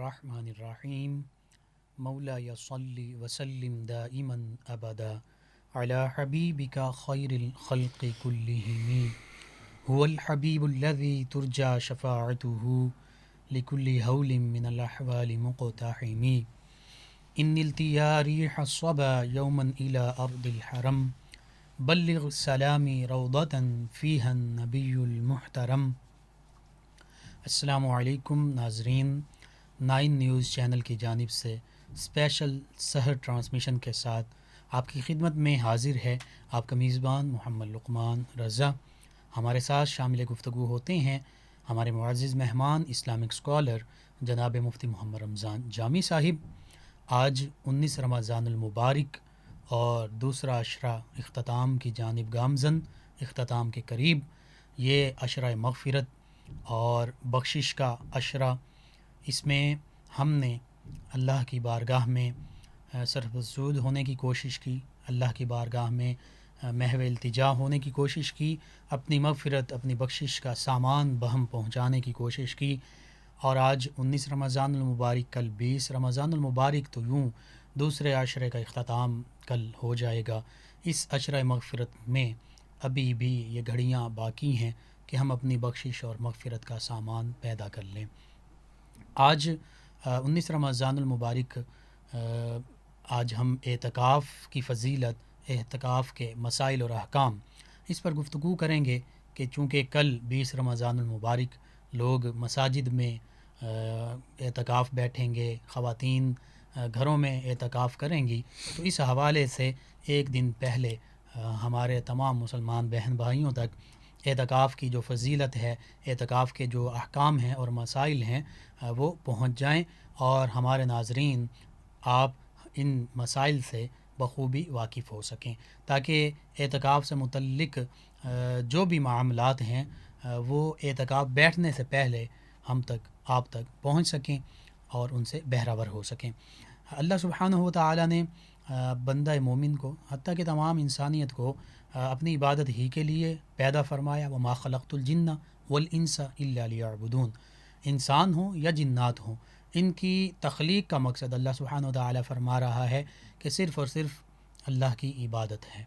الرحمن الرحیم مولاي صل وسلم دائما ابدا على حبیبک خیر الخلق كلهم هو الحبیب الذي ترجى شفاعته لكل هول من الاحوال مقتحم ان التیا ريح الصبا يوما الى ارض الحرم بلغ سلامی روضة فيها النبی المحترم۔ السلام علیکم ناظرین، 9 نیوز چینل کی جانب سے اسپیشل سحر ٹرانسمیشن کے ساتھ آپ کی خدمت میں حاضر ہے آپ کا میزبان محمد لقمان رضا۔ ہمارے ساتھ شامل گفتگو ہوتے ہیں ہمارے معزز مہمان اسلامک اسکالر جناب مفتی محمد رمضان جامی صاحب۔ آج 19 رمضان المبارک اور دوسرا عشرہ اختتام کی جانب گامزن، اختتام کے قریب، یہ عشرہ مغفرت اور بخشش کا عشرہ، اس میں ہم نے اللہ کی بارگاہ میں صرف السجود ہونے کی کوشش کی، اللہ کی بارگاہ میں محو التجا ہونے کی کوشش کی، اپنی مغفرت اپنی بخشش کا سامان بہم پہنچانے کی کوشش کی، اور آج 19 رمضان المبارک، کل 20 رمضان المبارک، تو یوں دوسرے عشرے کا اختتام کل ہو جائے گا۔ اس عشرہ مغفرت میں ابھی بھی یہ گھڑیاں باقی ہیں کہ ہم اپنی بخشش اور مغفرت کا سامان پیدا کر لیں۔ آج 19 رمضان المبارک، آج ہم اعتکاف کی فضیلت، اعتکاف کے مسائل اور احکام، اس پر گفتگو کریں گے کہ چونکہ کل 20 رمضان المبارک لوگ مساجد میں اعتکاف بیٹھیں گے، خواتین گھروں میں اعتکاف کریں گی، تو اس حوالے سے ایک دن پہلے ہمارے تمام مسلمان بہن بھائیوں تک اعتکاف کی جو فضیلت ہے، اعتکاف کے جو احکام ہیں اور مسائل ہیں، وہ پہنچ جائیں اور ہمارے ناظرین آپ ان مسائل سے بخوبی واقف ہو سکیں، تاکہ اعتکاف سے متعلق جو بھی معاملات ہیں وہ اعتکاف بیٹھنے سے پہلے ہم تک، آپ تک پہنچ سکیں اور ان سے بہرہ ہو سکیں۔ اللہ سبحانہ و تعالی نے بندہ مومن کو، حتیٰ کہ تمام انسانیت کو اپنی عبادت ہی کے لیے پیدا فرمایا۔ وما خلقت الجن والانس الا لیعبدون، انسان ہوں یا جنات ہوں، ان کی تخلیق کا مقصد اللہ سبحانہ و تعالی فرما رہا ہے کہ صرف اور صرف اللہ کی عبادت ہے۔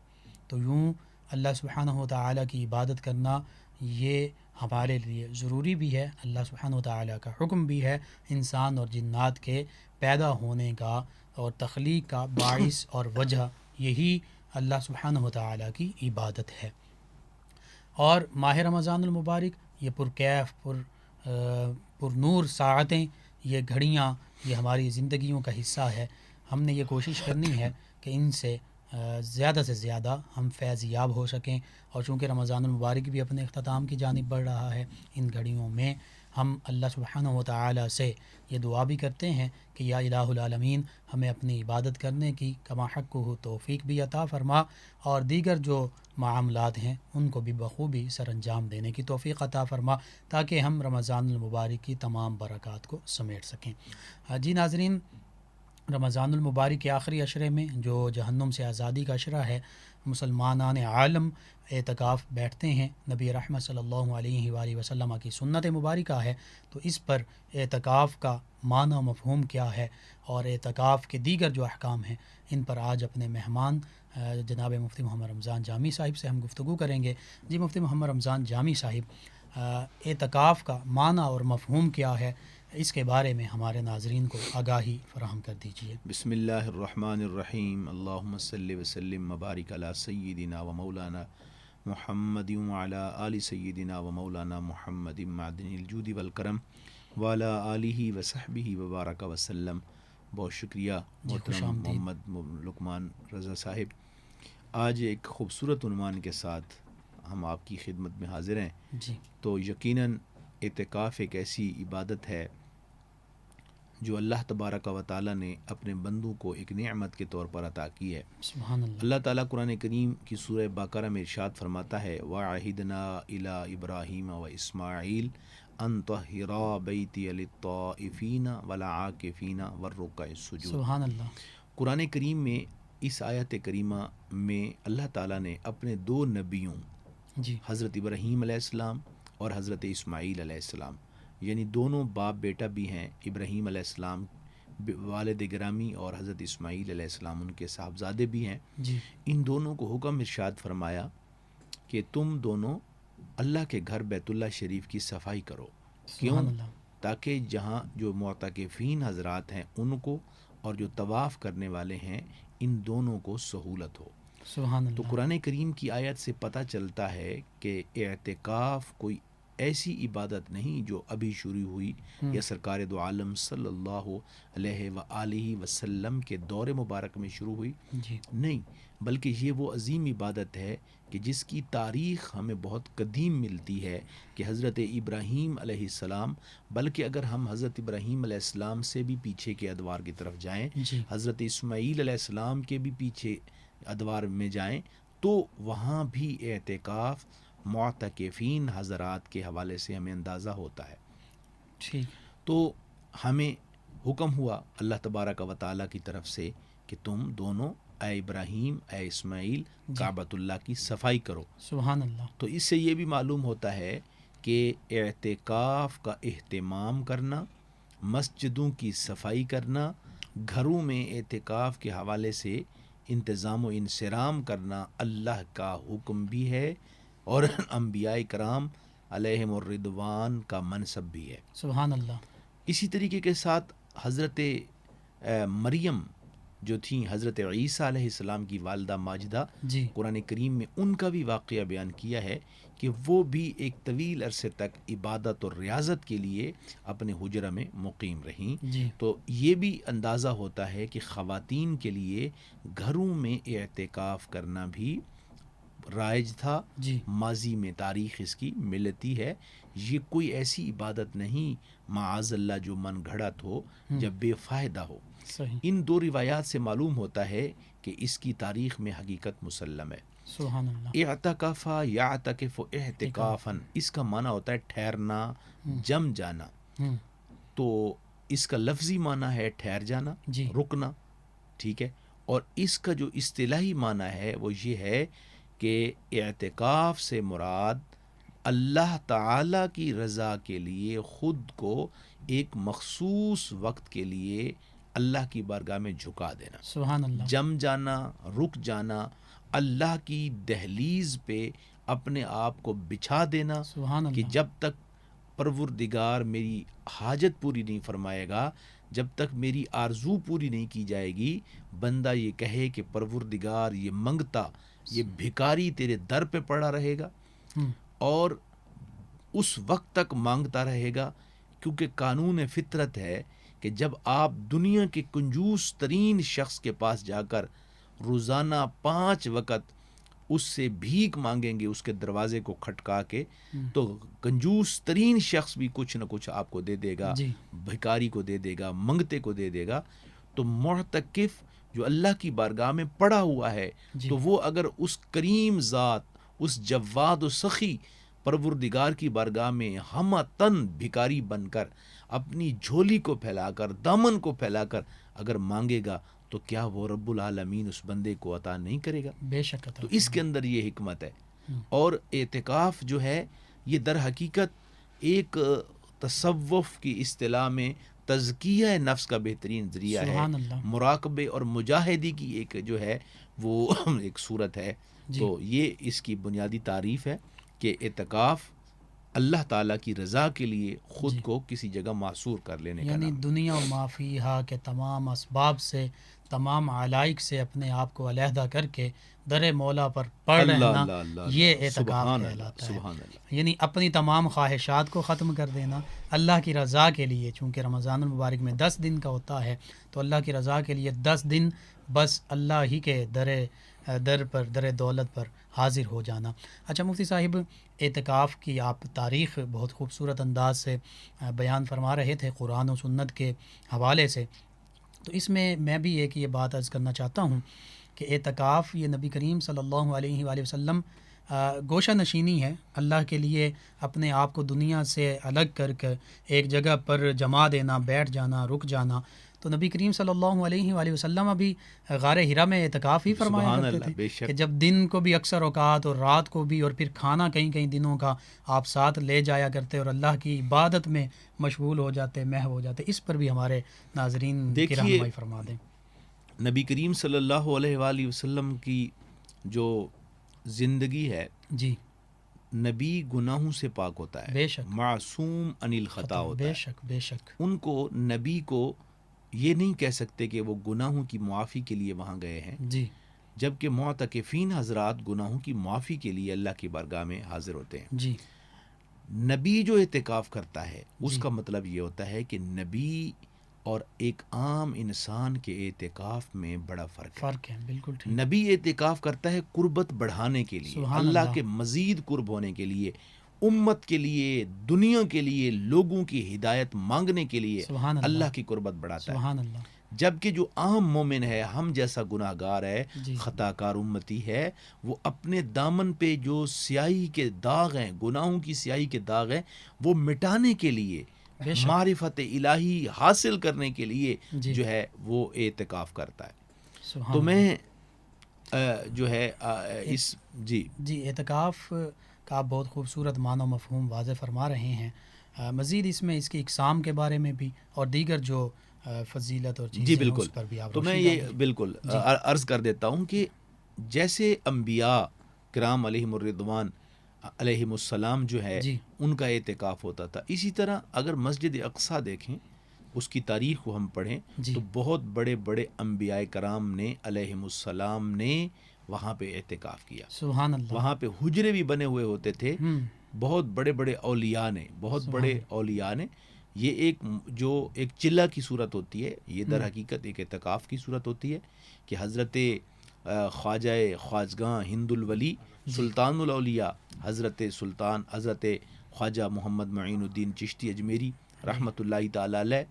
تو یوں اللہ سبحانہ و تعالی کی عبادت کرنا یہ ہمارے لیے ضروری بھی ہے، اللہ سبحانہ و تعالی کا حکم بھی ہے۔ انسان اور جنات کے پیدا ہونے کا اور تخلیق کا باعث اور وجہ یہی اللہ سبحانہ و تعالی کی عبادت ہے۔ اور ماہ رمضان المبارک، یہ پرکیف پر نور ساعتیں، یہ گھڑیاں، یہ ہماری زندگیوں کا حصہ ہے۔ ہم نے یہ کوشش کرنی ہے کہ ان سے زیادہ سے زیادہ ہم فیض یاب ہو سکیں، اور چونکہ رمضان المبارک بھی اپنے اختتام کی جانب بڑھ رہا ہے، ان گھڑیوں میں ہم اللہ سبحانہ و تعالی سے یہ دعا بھی کرتے ہیں کہ یا الہ العالمین، ہمیں اپنی عبادت کرنے کی کما حقہ توفیق بھی عطا فرما، اور دیگر جو معاملات ہیں ان کو بھی بخوبی سر انجام دینے کی توفیق عطا فرما، تاکہ ہم رمضان المبارک کی تمام برکات کو سمیٹ سکیں۔ جی ناظرین، رمضان المبارک کے آخری عشرے میں جو جہنم سے آزادی کا عشرہ ہے، مسلمانان عالم اعتکاف بیٹھتے ہیں، نبی رحمت صلی اللہ علیہ وآلہ وسلم کی سنت مبارکہ ہے۔ تو اس پر اعتکاف کا معنی و مفہوم کیا ہے اور اعتکاف کے دیگر جو احکام ہیں، ان پر آج اپنے مہمان جناب مفتی محمد رمضان جامی صاحب سے ہم گفتگو کریں گے۔ جی مفتی محمد رمضان جامی صاحب، اعتکاف کا معنی اور مفہوم کیا ہے، اس کے بارے میں ہمارے ناظرین کو آگاہی فراہم کر دیجیے۔ بسم اللہ الرحمن الرحیم، اللہم صلی وسلم مبارک علی سیدنا و مولانا محمد وعلی آل سیدنا و مولانا محمد معدن الجود والکرم وعلی آلہ وصحبہ وبارک وسلم۔ بہت شکریہ محترم محمد لقمان رضا صاحب۔ آج ایک خوبصورت عنوان کے ساتھ ہم آپ کی خدمت میں حاضر ہیں۔ جی، تو یقیناً اعتکاف ایک ایسی عبادت ہے جو اللہ تبارک و تعالیٰ نے اپنے بندوں کو ایک نعمت کے طور پر عطا کی ہے۔ سبحان اللہ۔ اللہ تعالیٰ قرآن کریم کی سورہ بقرہ میں ارشاد فرماتا ہے وَعَهِدْنَا إِلَىٰ إِبْرَاهِيمَ وَإِسْمَاعِيلَ أَن طَهِّرَا بَيْتِيَ لِلطَّائِفِينَ وَالْعَاكِفِينَ وَالرُّكَّعِ السُّجُودِ۔ سبحان اللہ۔ قرآن کریم میں اس آیت کریمہ میں اللہ تعالیٰ نے اپنے 2 نبیوں، جی، حضرت ابراہیم علیہ السلام اور حضرت اسماعیل علیہ السلام، یعنی دونوں باپ بیٹا بھی ہیں، ابراہیم علیہ السلام والد گرامی اور حضرت اسماعیل علیہ السلام ان کے صاحبزادے بھی ہیں، جی ان دونوں کو حکم ارشاد فرمایا کہ تم دونوں اللہ کے گھر بیت اللہ شریف کی صفائی کرو. کیوں؟ سبحان اللہ. تاکہ جہاں جو معتکفین حضرات ہیں ان کو اور جو طواف کرنے والے ہیں ان دونوں کو سہولت ہو. سبحان تو اللہ. قرآن کریم کی آیت سے پتہ چلتا ہے کہ اعتکاف کوئی ایسی عبادت نہیں جو ابھی شروع ہوئی یا سرکار دو عالم صلی اللہ علیہ وآلہ وسلم کے دور مبارک میں شروع ہوئی، جی نہیں، بلکہ یہ وہ عظیم عبادت ہے کہ جس کی تاریخ ہمیں بہت قدیم ملتی ہے کہ حضرت ابراہیم علیہ السلام، بلکہ اگر ہم حضرت ابراہیم علیہ السلام سے بھی پیچھے کے ادوار کی طرف جائیں، جی حضرت اسماعیل علیہ السلام کے بھی پیچھے ادوار میں جائیں، تو وہاں بھی اعتکاف معتکفین حضرات کے حوالے سے ہمیں اندازہ ہوتا ہے. ٹھیک. تو ہمیں حکم ہوا اللہ تبارک و تعالیٰ کی طرف سے کہ تم دونوں اے ابراہیم اے اسماعیل کعبۃ اللہ کی صفائی کرو. سبحان اللہ. تو اس سے یہ بھی معلوم ہوتا ہے کہ اعتکاف کا اہتمام کرنا، مسجدوں کی صفائی کرنا، گھروں میں اعتکاف کے حوالے سے انتظام و انصرام کرنا اللہ کا حکم بھی ہے اور انبیاء کرام علیہم الرضوان کا منصب بھی ہے. سبحان اللہ. اسی طریقے کے ساتھ حضرت مریم جو تھیں حضرت عیسیٰ علیہ السلام کی والدہ ماجدہ، جی قرآن کریم میں ان کا بھی واقعہ بیان کیا ہے کہ وہ بھی ایک طویل عرصے تک عبادت اور ریاضت کے لیے اپنے حجرہ میں مقیم رہیں. جی تو یہ بھی اندازہ ہوتا ہے کہ خواتین کے لیے گھروں میں اعتکاف کرنا بھی رائج تھا. جی ماضی میں تاریخ اس کی ملتی ہے. یہ کوئی ایسی عبادت نہیں معاذ اللہ جو من گھڑت ہو جب بے فائدہ ہو. صحیح. ان دو روایات سے معلوم ہوتا ہے کہ اس کی تاریخ میں حقیقت مسلم ہے. سبحان اللہ. اعتکف یعتکف اعتکافا، اس کا معنی ہوتا ہے ٹھہرنا، جم جانا. تو اس کا لفظی معنی ہے ٹھہر جانا، جی رکنا، ٹھیک ہے. اور اس کا جو اصطلاحی معنی ہے وہ یہ ہے کہ اعتکاف سے مراد اللہ تعالیٰ کی رضا کے لیے خود کو ایک مخصوص وقت کے لیے اللہ کی بارگاہ میں جھکا دینا. سبحان اللہ. جم جانا، رک جانا، اللہ کی دہلیز پہ اپنے آپ کو بچھا دینا سبحان کہ اللہ. جب تک پروردگار میری حاجت پوری نہیں فرمائے گا، جب تک میری آرزو پوری نہیں کی جائے گی، بندہ یہ کہے کہ پروردگار یہ منگتا، یہ بھکاری تیرے در پہ پڑا رہے گا اور اس وقت تک مانگتا رہے گا. کیونکہ قانون فطرت ہے کہ جب آپ دنیا کے کنجوس ترین شخص کے پاس جا کر روزانہ 5 وقت اس سے بھیک مانگیں گے، اس کے دروازے کو کھٹکا کے، تو کنجوس ترین شخص بھی کچھ نہ کچھ آپ کو دے دے گا، جی بھکاری کو دے دے گا، منگتے کو دے دے گا. تو معتکف جو اللہ کی بارگاہ میں پڑا ہوا ہے، جی تو وہ اگر اس کریم ذات، اس جواد و سخی پروردگار کی بارگاہ میں ہم تن بھکاری بن کر اپنی جھولی کو پھیلا کر، دامن کو پھیلا کر اگر مانگے گا، تو کیا وہ رب العالمین اس بندے کو عطا نہیں کرے گا؟ بے شک. تو اس کے اندر یہ حکمت ہے. اور اعتکاف جو ہے یہ در حقیقت ایک تصوف کی اصطلاح میں تزکیہ نفس کا بہترین ذریعہ ہے. سبحان اللہ. مراقبے اور مجاہدی کی ایک جو ہے وہ ایک صورت ہے. تو یہ اس کی بنیادی تعریف ہے کہ اعتکاف اللہ تعالیٰ کی رضا کے لیے خود کو کسی جگہ معصور کر لینے کا یعنی نام. دنیا و ما فیہا کے تمام اسباب سے، تمام علائق سے اپنے آپ کو علیحدہ کر کے در مولا پر پڑ رہنا، یہ اعتکاف کہلاتا ہے. سبحان اللہ. یعنی اپنی تمام خواہشات کو ختم کر دینا اللہ کی رضا کے لیے. چونکہ رمضان المبارک میں 10 دن کا ہوتا ہے، تو اللہ کی رضا کے لیے 10 دن بس اللہ ہی کے در پر، در دولت پر حاضر ہو جانا. اچھا مفتی صاحب، اعتکاف کی آپ تاریخ بہت خوبصورت انداز سے بیان فرما رہے تھے قرآن و سنت کے حوالے سے. تو اس میں بھی ایک یہ بات عرض کرنا چاہتا ہوں کہ اعتکاف یہ نبی کریم صلی اللہ علیہ وآلہ وسلم گوشہ نشینی ہے. اللہ کے لیے اپنے آپ کو دنیا سے الگ کر کے ایک جگہ پر جما دینا، بیٹھ جانا، رک جانا. تو نبی کریم صلی اللہ علیہ وآلہ وسلم ابھی غار حرا میں اعتکاف ہی فرمایا سبحان کرتے اللہ، تھے بے شک۔ کہ جب دن کو بھی اکثر اوقات اور رات کو بھی، اور پھر کھانا کئی کئی دنوں کا آپ ساتھ لے جایا کرتے اور اللہ کی عبادت میں مشغول ہو جاتے، محو ہو جاتے۔ اس پر بھی ہمارے ناظرین کی دیکھیے، رہنمائی فرما دیں۔ نبی کریم صلی اللہ علیہ وآلہ وسلم کی جو زندگی ہے، جی نبی گناہوں سے پاک ہوتا ہے، بے شک، معصوم عن الخطا ہوتا بے ہے۔ شک بے شک۔ ان کو، نبی کو یہ نہیں کہہ سکتے کہ وہ گناہوں کی معافی کے لیے وہاں گئے ہیں، جی جبکہ معتکفین حضرات گناہوں کی معافی کے لیے اللہ کی بارگاہ میں حاضر ہوتے ہیں۔ جی نبی جو اعتکاف کرتا ہے، اس جی کا مطلب یہ ہوتا ہے کہ نبی اور ایک عام انسان کے اعتکاف میں بڑا فرق ہے۔ فرق ہے، بالکل ٹھیک۔ نبی اعتکاف کرتا ہے قربت بڑھانے کے لیے، سبحان اللہ اللہ۔ کے مزید قرب ہونے کے لیے، امت کے لیے، دنیا کے لیے، لوگوں کی ہدایت مانگنے کے لیے سبحان اللہ، اللہ کی قربت بڑھاتا ہے۔ سبحان اللہ۔ جبکہ جو عام مومن ہے، ہم جیسا گناہ گار ہے، جی خطا کار امتی ہے، وہ اپنے دامن پہ جو سیاہی کے داغ ہیں، گناہوں کی سیاہی کے داغ ہیں، وہ مٹانے کے لیے، بے شک۔ معرفت الہی حاصل کرنے کے لیے جی جو ہے وہ اعتکاف کرتا ہے۔ سبحان تو اللہ۔ میں جو ہے اس جی جی اعتکاف کا آپ بہت خوبصورت معنی و مفہوم واضح فرما رہے ہیں۔ مزید اس میں اس کی اقسام کے بارے میں بھی اور دیگر جو فضیلت اور چیزیں جی ہیں بالکل، اس پر بھی آپ تو میں روشنی یہ ڈالیں۔ بالکل عرض کر دیتا ہوں کہ جیسے انبیاء کرام علیہم الرضوان علیہم السلام جو ہے جی ان کا اعتکاف ہوتا تھا، اسی طرح اگر مسجد اقصیٰ دیکھیں، اس کی تاریخ کو ہم پڑھیں جی تو بہت بڑے بڑے انبیاء کرام نے علیہم السلام نے وہاں پہ اعتکاف کیا۔ سبحان اللہ۔ وہاں پہ حجرے بھی بنے ہوئے ہوتے تھے، بہت بڑے بڑے اولیاء نے، بہت سبحان بڑے اللہ۔ اولیاء نے، یہ ایک چلہ کی صورت ہوتی ہے، یہ در حقیقت ایک اعتکاف کی صورت ہوتی ہے کہ حضرت خواجہ خواجگاں ہند الولی سلطان الاولیاء حضرت خواجہ محمد معین الدین چشتی اجمیری رحمۃ اللہ تعالی علیہ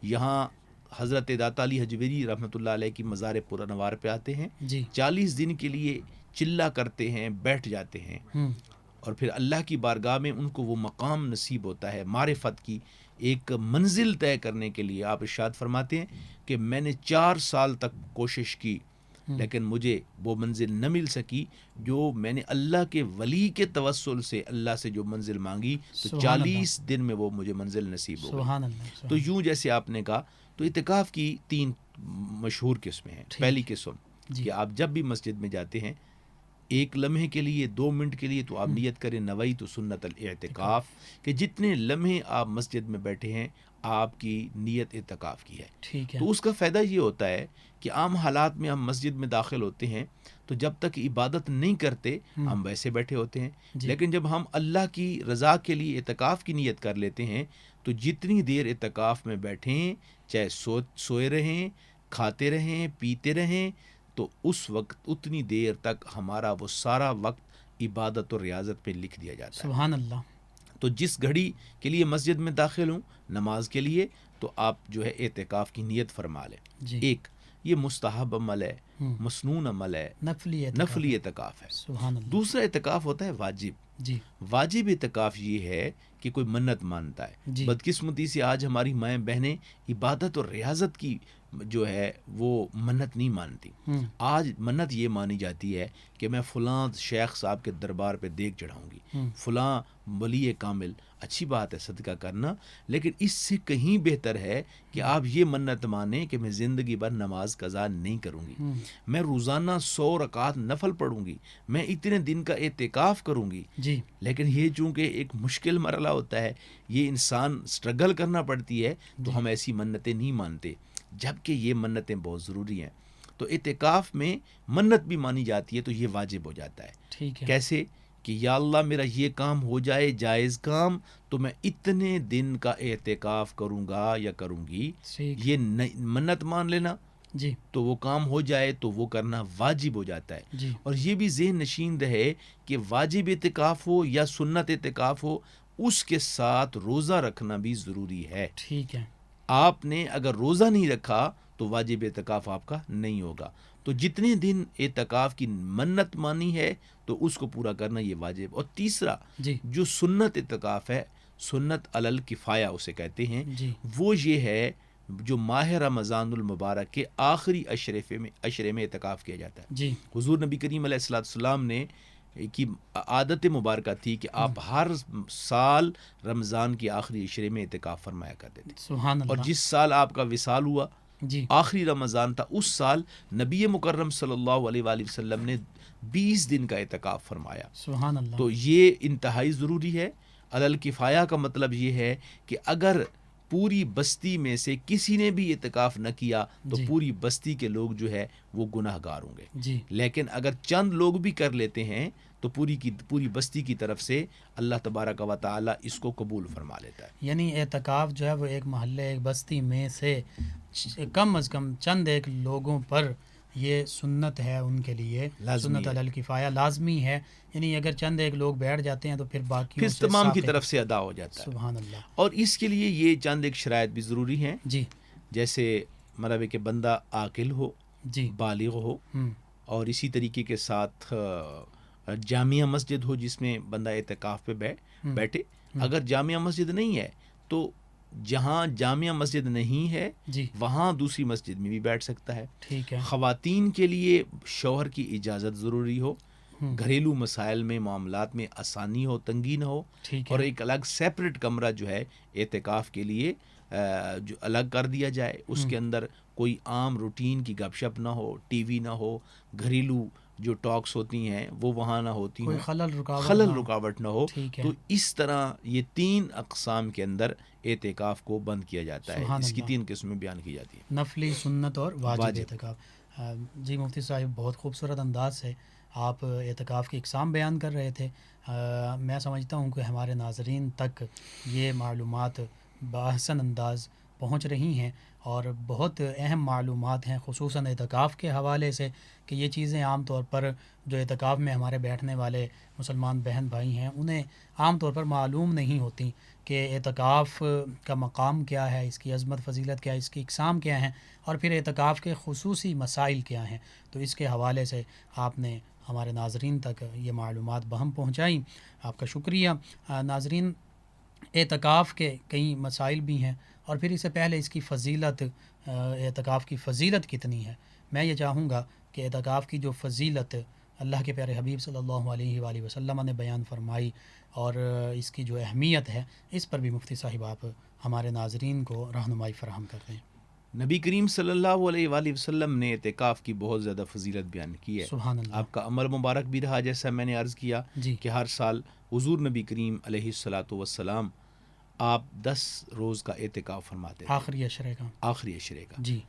یہاں حضرت داتا علی حجویری رحمۃ اللہ علیہ کی مزار پرانوار پہ آتے ہیں، جی 40 دن کے لیے چلہ کرتے ہیں، بیٹھ جاتے ہیں، اور پھر اللہ کی بارگاہ میں ان کو وہ مقام نصیب ہوتا ہے معرفت کی، ایک منزل طے کرنے کے لیے۔ آپ ارشاد فرماتے ہیں کہ میں نے 4 سال تک کوشش کی لیکن مجھے وہ منزل نہ مل سکی جو میں نے اللہ کے ولی کے توسل سے اللہ سے جو منزل مانگی، تو سبحان 40 دن میں وہ مجھے منزل نصیب ہو گئی۔ سبحان اللہ۔ تو یوں جیسے آپ نے کہا، تو اعتکاف کی 3 مشہور قسمیں ہیں۔ پہلی قسم کہ آپ جب بھی مسجد میں جاتے ہیں، 1 لمحے کے لیے، 2 منٹ کے لیے، تو آپ نیت کریں نویت سنت الاعتکاف، کہ جتنے لمحے آپ مسجد میں بیٹھے ہیں آپ کی نیت اعتکاف کی ہے۔ ٹھیک ہے۔ تو اس کا فائدہ یہ ہوتا ہے کہ عام حالات میں ہم مسجد میں داخل ہوتے ہیں تو جب تک عبادت نہیں کرتے ہم ویسے بیٹھے ہوتے ہیں، لیکن جب ہم اللہ کی رضا کے لیے اعتکاف کی نیت کر لیتے ہیں تو جتنی دیر اعتکاف میں بیٹھیں، چاہے سوئے رہیں، کھاتے رہیں، پیتے رہیں، تو اس وقت اتنی دیر تک ہمارا وہ سارا وقت عبادت اور ریاضت پہ لکھ دیا جاتا ہے۔ سبحان اللہ۔ تو جس گھڑی کے لیے مسجد میں داخل ہوں نماز کے لیے، تو آپ جو ہے اعتکاف کی نیت فرما لیں۔ جی ایک یہ مستحب عمل ہے، مسنون عمل ہے، نفلی اعتکاف ہے۔ سبحان اللہ۔ دوسرا اعتکاف ہوتا ہے واجب۔ جی واجب اعتکاف یہ ہے کہ کوئی منت مانتا ہے۔ جی بدقسمتی سے آج ہماری مائیں بہنیں عبادت اور ریاضت کی جو ہے وہ منت نہیں مانتی۔ آج منت یہ مانی جاتی ہے کہ میں فلاں شیخ صاحب کے دربار پہ دیگ چڑھاؤں گی، فلاں ولی کامل، اچھی بات ہے صدقہ کرنا، لیکن اس سے کہیں بہتر ہے کہ آپ یہ منت مانیں کہ میں زندگی بھر نماز قضا نہیں کروں گی، میں روزانہ 100 رکعت نفل پڑھوں گی، میں اتنے دن کا اعتکاف کروں گی۔ جی لیکن یہ چونکہ ایک مشکل مرحلہ ہوتا ہے، یہ انسان سٹرگل کرنا پڑتی ہے، تو ہم ایسی منتیں نہیں مانتے، جبکہ یہ منتیں بہت ضروری ہیں۔ تو اعتکاف میں منت بھی مانی جاتی ہے تو یہ واجب ہو جاتا ہے۔ ٹھیک ہے۔ کیسے کہ یا اللہ میرا یہ کام ہو جائے جائز کام، تو میں اتنے دن کا اعتکاف کروں گا یا کروں گی، یہ منت مان لینا، جی تو وہ کام ہو جائے تو وہ کرنا واجب ہو جاتا ہے۔ جی اور یہ بھی ذہن نشین رہے کہ واجب اعتکاف ہو یا سنت اعتکاف ہو، اس کے ساتھ روزہ رکھنا بھی ضروری ہے۔ ٹھیک ہے۔ آپ نے اگر روزہ نہیں رکھا تو واجب اعتکاف آپ کا نہیں ہوگا۔ تو جتنے دن اعتکاف کی منت مانی ہے تو اس کو پورا کرنا یہ واجب۔ اور تیسرا جی جو سنت اعتکاف ہے، سنت علی الکفایہ اسے کہتے ہیں، جی وہ یہ ہے جو ماہ رمضان المبارک کے آخری اشرے میں اعتکاف کیا جاتا ہے. جی حضور نبی کریم علیہ السلام نے کی عادت مبارکہ تھی کہ آپ ہر سال رمضان کے آخری عشرے میں اعتکاف فرمایا کرتے تھے. سبحان اللہ. اور جس سال آپ کا وصال ہوا جی آخری رمضان تھا، اس سال نبی مکرم صلی اللہ علیہ وآلہ وسلم نے 20 دن کا اعتکاف فرمایا. سبحان اللہ. تو یہ انتہائی ضروری ہے. علی الکفایہ کا مطلب یہ ہے کہ اگر پوری بستی میں سے کسی نے بھی اعتکاف نہ کیا تو جی پوری بستی کے لوگ جو ہے وہ گناہ گار ہوں گے. جی لیکن اگر چند لوگ بھی کر لیتے ہیں تو پوری بستی کی طرف سے اللہ تبارک و تعالی اس کو قبول فرما لیتا ہے. یعنی اعتکاف جو ہے وہ ایک محلے ایک بستی میں سے کم از کم چند ایک لوگوں پر یہ سنت ہے، ان کے لیے سنت علی الکفایہ لازمی ہے. یعنی اگر چند ایک لوگ بیٹھ جاتے ہیں تو پھر باقیوں سے تمام کی طرف سے ادا ہو جاتا ہے. سبحان اللہ. اور اس کے لیے یہ چند ایک شرائط بھی ضروری ہیں. جی جیسے مطلب ہے کہ بندہ عاقل ہو، جی بالغ ہو، اور اسی طریقے کے ساتھ جامعہ مسجد ہو جس میں بندہ اعتکاف پہ بیٹھے. اگر جامعہ مسجد نہیں ہے تو جہاں جامعہ مسجد نہیں ہے جی وہاں دوسری مسجد میں بھی بیٹھ سکتا ہے. ٹھیک ہے. خواتین کے لیے شوہر کی اجازت ضروری ہو، گھریلو مسائل میں معاملات میں آسانی ہو، تنگی نہ ہو. ٹھیک اور ہے. ایک الگ سیپریٹ کمرہ جو ہے اعتکاف کے لیے جو الگ کر دیا جائے، اس کے اندر کوئی عام روٹین کی گپ شپ نہ ہو، ٹی وی نہ ہو، گھریلو جو ٹاکس ہوتی ہیں وہ وہاں نہ ہوتی کوئی ہوں، خلل رکاوٹ نہ ہو. ٹھیک ہے. تو اس طرح یہ 3 اقسام کے اندر اعتکاف کو بند کیا جاتا ہے. اس کی 3 قسمیں بیان کی جاتی ہیں: نفلی، سنت اور واجب اعتکاف. جی مفتی صاحب بہت خوبصورت انداز سے آپ اعتکاف کی اقسام بیان کر رہے تھے. میں سمجھتا ہوں کہ ہمارے ناظرین تک یہ معلومات بآحسن انداز پہنچ رہی ہیں اور بہت اہم معلومات ہیں خصوصاً اعتکاف کے حوالے سے، کہ یہ چیزیں عام طور پر جو اعتکاف میں ہمارے بیٹھنے والے مسلمان بہن بھائی ہیں انہیں عام طور پر معلوم نہیں ہوتی کہ اعتکاف کا مقام کیا ہے، اس کی عظمت فضیلت کیا ہے، اس کی اقسام کیا ہیں، اور پھر اعتکاف کے خصوصی مسائل کیا ہیں. تو اس کے حوالے سے آپ نے ہمارے ناظرین تک یہ معلومات بہم پہنچائیں. آپ کا شکریہ. ناظرین، اعتکاف کے کئی مسائل بھی ہیں اور پھر اس سے پہلے اس کی فضیلت، اعتکاف کی فضیلت کتنی ہے. میں یہ چاہوں گا کہ اعتکاف کی جو فضیلت اللہ کے پیارے حبیب صلی اللہ علیہ وآلہ وسلم نے بیان فرمائی اور اس کی جو اہمیت ہے اس پر بھی مفتی صاحب آپ ہمارے ناظرین کو رہنمائی فراہم کر دیں. نبی کریم صلی اللہ علیہ وآلہ وسلم نے اعتکاف کی بہت زیادہ فضیلت بیان کی ہے. سبحان اللہ. آپ کا عمل مبارک بھی رہا، جیسا میں نے عرض کیا جی کہ ہر سال حضور نبی کریم علیہ السلام آپ 10 روز کا اعتکاف فرماتے تھے، آخری اشرے کا. جی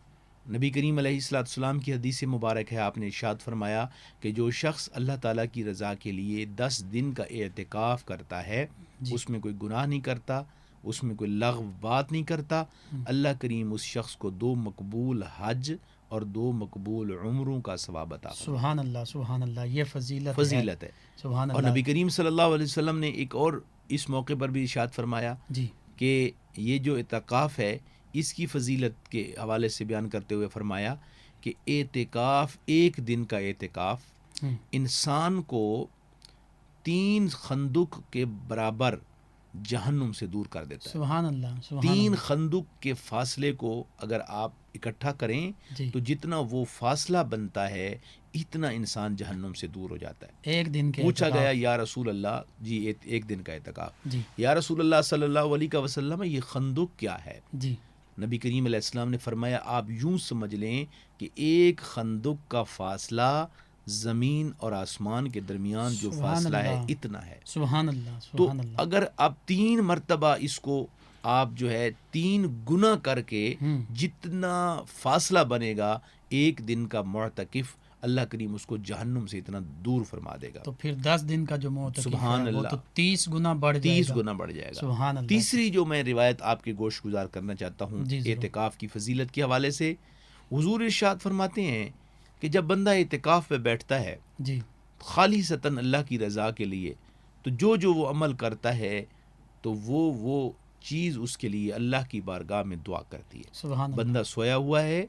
نبی کریم علیہ السلام کی حدیث مبارک ہے، آپ نے ارشاد فرمایا کہ جو شخص اللہ تعالیٰ کی رضا کے لیے 10 دن کا اعتکاف کرتا ہے، اس میں کوئی گناہ نہیں کرتا، اس میں کوئی لغو بات نہیں کرتا، اللہ کریم اس شخص کو 2 مقبول حج اور 2 مقبول عمروں کا ثواب عطا فرماتا ہے. سبحان اللہ سبحان اللہ. یہ فضیلت ہے. سبحان اور اللہ. نبی کریم صلی اللہ علیہ وسلم نے ایک اور اس موقع پر بھی ارشاد فرمایا جی کہ یہ جو اعتکاف ہے اس کی فضیلت کے حوالے سے بیان کرتے ہوئے فرمایا کہ اعتکاف، ایک دن کا اعتکاف انسان کو 3 خندق کے برابر جہنم سے دور کر دیتا ہے. سبحان اللہ. 3 خندق کے فاصلے کو اگر آپ اکٹھا کریں جی تو جتنا وہ فاصلہ بنتا ہے اتنا انسان جہنم سے دور ہو جاتا ہے. ایک دن کے پوچھا گیا یا رسول اللہ، جی ایک دن کا اعتکاف، جی یا رسول اللہ صلی اللہ علیہ وسلم یہ خندق کیا ہے؟ جی نبی کریم علیہ السلام نے فرمایا آپ یوں سمجھ لیں کہ ایک خندق کا فاصلہ زمین اور آسمان کے درمیان جو فاصلہ ہے اتنا ہے. سبحان اللہ. تو اگر آپ 3 مرتبہ اس کو آپ جو ہے 3 گنا کر کے جتنا فاصلہ بنے گا ایک دن کا معتکف، اللہ کریم اس کو جہنم سے اتنا دور فرما دے گا. تو پھر 10 دن کا جو معتکف سبحان ہے وہ اللہ تو 30 گنا بڑھ جائے گا. 30 گنا بڑھ جائے گا. سبحان اللہ. تیسری جو میں روایت آپ کے گوش گزار کرنا چاہتا ہوں اعتکاف کی فضیلت کے حوالے سے، حضور ارشاد فرماتے ہیں کہ جب بندہ اعتکاف پہ بیٹھتا ہے جی خالصتاً اللہ کی رضا کے لیے، تو جو وہ عمل کرتا ہے تو وہ چیز اس کے لیے اللہ کی بارگاہ میں دعا کرتی ہے. سبحان اللہ. بندہ سویا ہوا ہے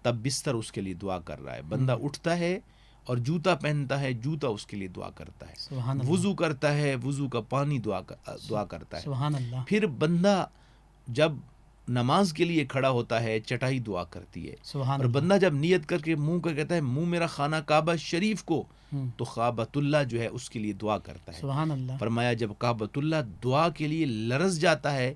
تب بستر اس کے لیے دعا کر رہا ہے، بندہ اٹھتا ہے اور جوتا پہنتا ہے، جوتا اس کے لیے دعا کرتا ہے، سبحان اللہ. وضو کرتا ہے، وضو کا پانی دعا کرتا ہے. سبحان اللہ. پھر بندہ جب نماز کے لیے کھڑا ہوتا ہے چٹائی دعا کرتی ہے. سبحان اور بندہ جب نیت کر کے منہ کا کہتا ہے منہ میرا خانہ کعبہ شریف کو، تو کعبۃ اللہ جو ہے اس کے لیے دعا کرتا ہے. سبحان اللہ. فرمایا جب کعبۃ اللہ دعا کے لیے لرز جاتا ہے،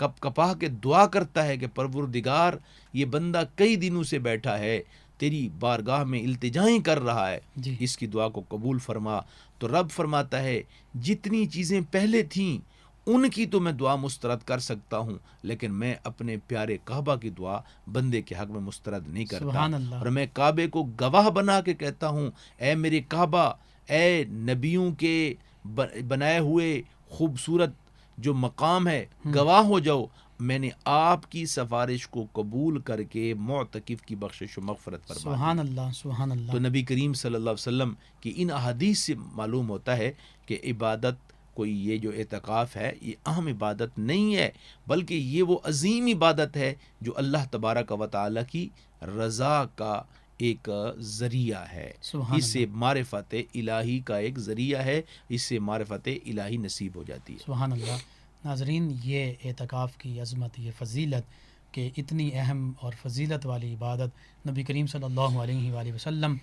کپ کپا کے دعا کرتا ہے کہ پروردگار یہ بندہ کئی دنوں سے بیٹھا ہے تیری بارگاہ میں التجائیں کر رہا ہے، جی اس کی دعا کو قبول فرما. تو رب فرماتا ہے جتنی چیزیں پہلے تھیں ان کی تو میں دعا مسترد کر سکتا ہوں، لیکن میں اپنے پیارے کعبہ کی دعا بندے کے حق میں مسترد نہیں کرتا. سبحان اللہ. اور میں کعبے کو گواہ بنا کے کہتا ہوں، اے میرے کعبہ، اے نبیوں کے بنائے ہوئے خوبصورت جو مقام ہے، گواہ ہو جاؤ میں نے آپ کی سفارش کو قبول کر کے معتکف کی بخشش و مغفرت فرما دی. سبحان اللہ. سبحان اللہ. تو نبی کریم صلی اللہ علیہ وسلم کی ان احادیث سے معلوم ہوتا ہے کہ عبادت کوئی یہ جو اعتکاف ہے یہ اہم عبادت نہیں ہے، بلکہ یہ وہ عظیم عبادت ہے جو اللہ تبارک و تعالیٰ کی رضا کا ایک ذریعہ ہے. اس سے معرفت الہی کا ایک ذریعہ ہے، اس سے معرفت الہی نصیب ہو جاتی ہے. سبحان اللہ. ناظرین، یہ اعتکاف کی عظمت، یہ فضیلت کہ اتنی اہم اور فضیلت والی عبادت نبی کریم صلی اللہ علیہ وآلہ وسلم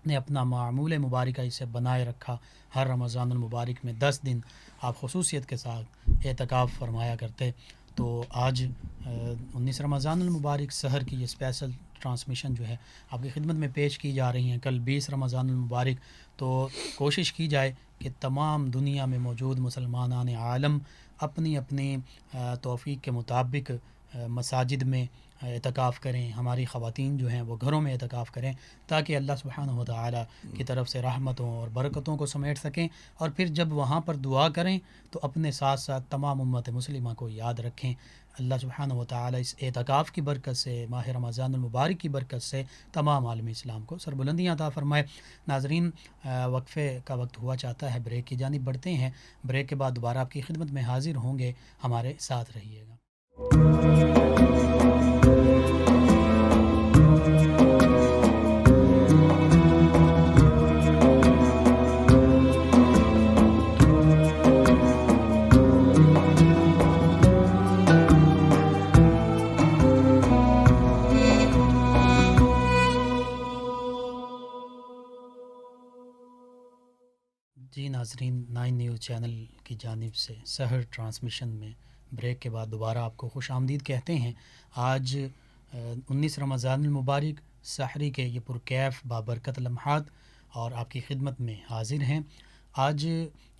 نے اپنا معمول مبارکہ اسے بنائے رکھا. ہر رمضان المبارک میں 10 دن آپ خصوصیت کے ساتھ اعتکاف فرمایا کرتے. تو آج 19 رمضان المبارک سحر کی یہ اسپیشل ٹرانسمیشن جو ہے آپ کی خدمت میں پیش کی جا رہی ہیں. کل 20 رمضان المبارک، تو کوشش کی جائے کہ تمام دنیا میں موجود مسلمانان عالم اپنی اپنی توفیق کے مطابق مساجد میں اعتکاف کریں. ہماری خواتین جو ہیں وہ گھروں میں اعتکاف کریں تاکہ اللہ سبحانہ و تعالیٰ کی طرف سے رحمتوں اور برکتوں کو سمیٹ سکیں، اور پھر جب وہاں پر دعا کریں تو اپنے ساتھ ساتھ تمام امت مسلمہ کو یاد رکھیں. اللہ سبحانہ و تعالیٰ اس اعتکاف کی برکت سے، ماہ رمضان المبارک کی برکت سے تمام عالم اسلام کو سربلندیاں عطا فرمائے. ناظرین، وقفے کا وقت ہوا چاہتا ہے، بریک کی جانب بڑھتے ہیں. بریک کے بعد دوبارہ آپ کی خدمت میں حاضر ہوں گے، ہمارے ساتھ رہیے گا. جی ناظرین، 9 نیوز چینل کی جانب سے سحر ٹرانسمیشن میں بریک کے بعد دوبارہ آپ کو خوش آمدید کہتے ہیں. آج 19 رمضان المبارک سحری کے یہ پرکیف بابرکت لمحات اور آپ کی خدمت میں حاضر ہیں. آج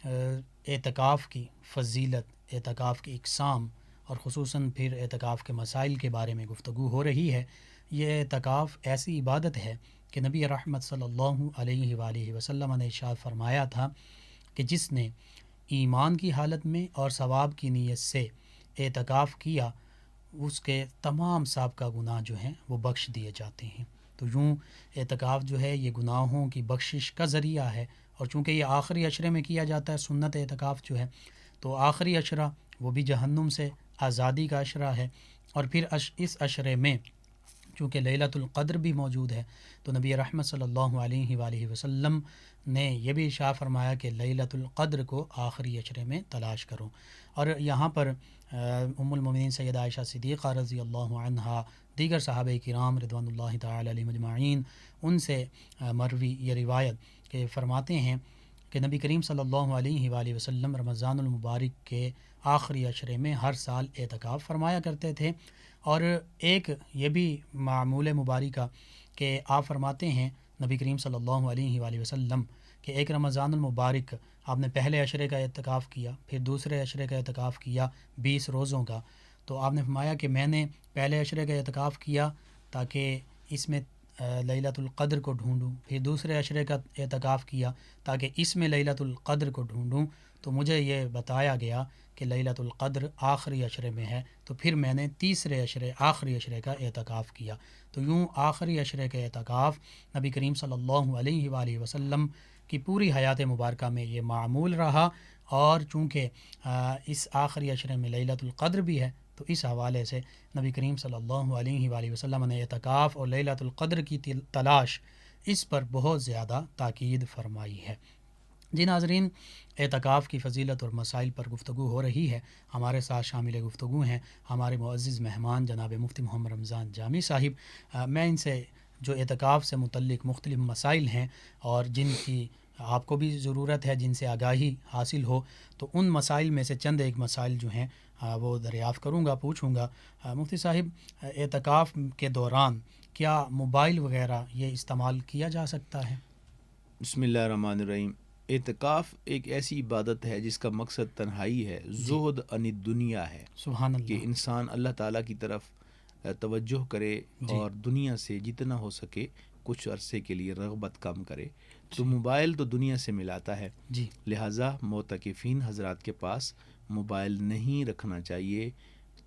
اعتکاف کی فضیلت، اعتکاف کی اقسام اور خصوصاً پھر اعتکاف کے مسائل کے بارے میں گفتگو ہو رہی ہے. یہ اعتکاف ایسی عبادت ہے کہ نبی رحمت صلی اللہ علیہ وآلہ وسلم نے ارشاد فرمایا تھا کہ جس نے ایمان کی حالت میں اور ثواب کی نیت سے اعتکاف کیا اس کے تمام سابقہ گناہ جو ہیں وہ بخش دیے جاتے ہیں. تو یوں اعتکاف جو ہے یہ گناہوں کی بخشش کا ذریعہ ہے، اور چونکہ یہ آخری عشرے میں کیا جاتا ہے، سنت اعتکاف جو ہے، تو آخری عشرہ وہ بھی جہنم سے آزادی کا عشرہ ہے. اور پھر اس عشرے میں چونکہ لیلۃ القدر بھی موجود ہے، تو نبی رحمت صلی اللہ علیہ وآلہ وسلم نے یہ بھی ارشاد فرمایا کہ لیلۃ القدر کو آخری عشرے میں تلاش کرو. اور یہاں پر ام المومنین سیدہ عائشہ صدیقہ رضی اللہ عنہا، دیگر صحابہ کرام رضوان اللہ تعالی علیہم اجمعین، ان سے مروی یہ روایت کہ فرماتے ہیں کہ نبی کریم صلی اللہ علیہ وآلہ وسلم رمضان المبارک کے آخری عشرے میں ہر سال اعتکاف فرمایا کرتے تھے. اور ایک یہ بھی معمول مبارکہ کہ آپ فرماتے ہیں نبی کریم صلی اللہ علیہ وآلہ وسلم کہ ایک رمضان المبارک آپ نے پہلے عشرے کا اعتکاف کیا، پھر دوسرے عشرے کا اعتکاف کیا 20 روزوں کا. تو آپ نے فرمایا کہ میں نے پہلے عشرے کا اعتکاف کیا تاکہ اس میں لیلۃ القدر کو ڈھونڈوں، پھر دوسرے عشرے کا اعتکاف کیا تاکہ اس میں لیلۃ القدر کو ڈھونڈوں. تو مجھے یہ بتایا گیا کہ لیلۃ القدر آخری عشرے میں ہے، تو پھر میں نے تیسرے عشرے آخری عشرے کا اعتکاف کیا. تو یوں آخری عشرے کا اعتکاف نبی کریم صلی اللہ علیہ وآلہ وسلم کی پوری حیات مبارکہ میں یہ معمول رہا. اور چونکہ اس آخری عشرے میں لیلۃ القدر بھی ہے، تو اس حوالے سے نبی کریم صلی اللہ علیہ وآلہ وسلم نے اعتکاف اور لیلۃ القدر کی تلاش اس پر بہت زیادہ تاکید فرمائی ہے. جی ناظرین، اعتکاف کی فضیلت اور مسائل پر گفتگو ہو رہی ہے۔ ہمارے ساتھ شامل گفتگو ہیں ہمارے معزز مہمان جناب مفتی محمد رمضان جامی صاحب۔ میں ان سے جو اعتکاف سے متعلق مختلف مسائل ہیں اور جن کی آپ کو بھی ضرورت ہے، جن سے آگاہی حاصل ہو، تو ان مسائل میں سے چند ایک مسائل جو ہیں وہ دریافت کروں گا، پوچھوں گا۔ مفتی صاحب، اعتکاف کے دوران کیا موبائل وغیرہ یہ استعمال کیا جا سکتا ہے؟ بسم اللہ الرحمن الرحیم۔ اعتکاف ایک ایسی عبادت ہے جس کا مقصد تنہائی ہے، زہد عن الدنیا ہے، سبحان کہ اللہ۔ انسان اللہ تعالیٰ کی طرف توجہ کرے جی۔ اور دنیا سے جتنا ہو سکے کچھ عرصے کے لیے رغبت کم کرے۔ تو جی۔ موبائل تو دنیا سے ملاتا ہے، جی۔ لہٰذا معتکفین حضرات کے پاس موبائل نہیں رکھنا چاہیے،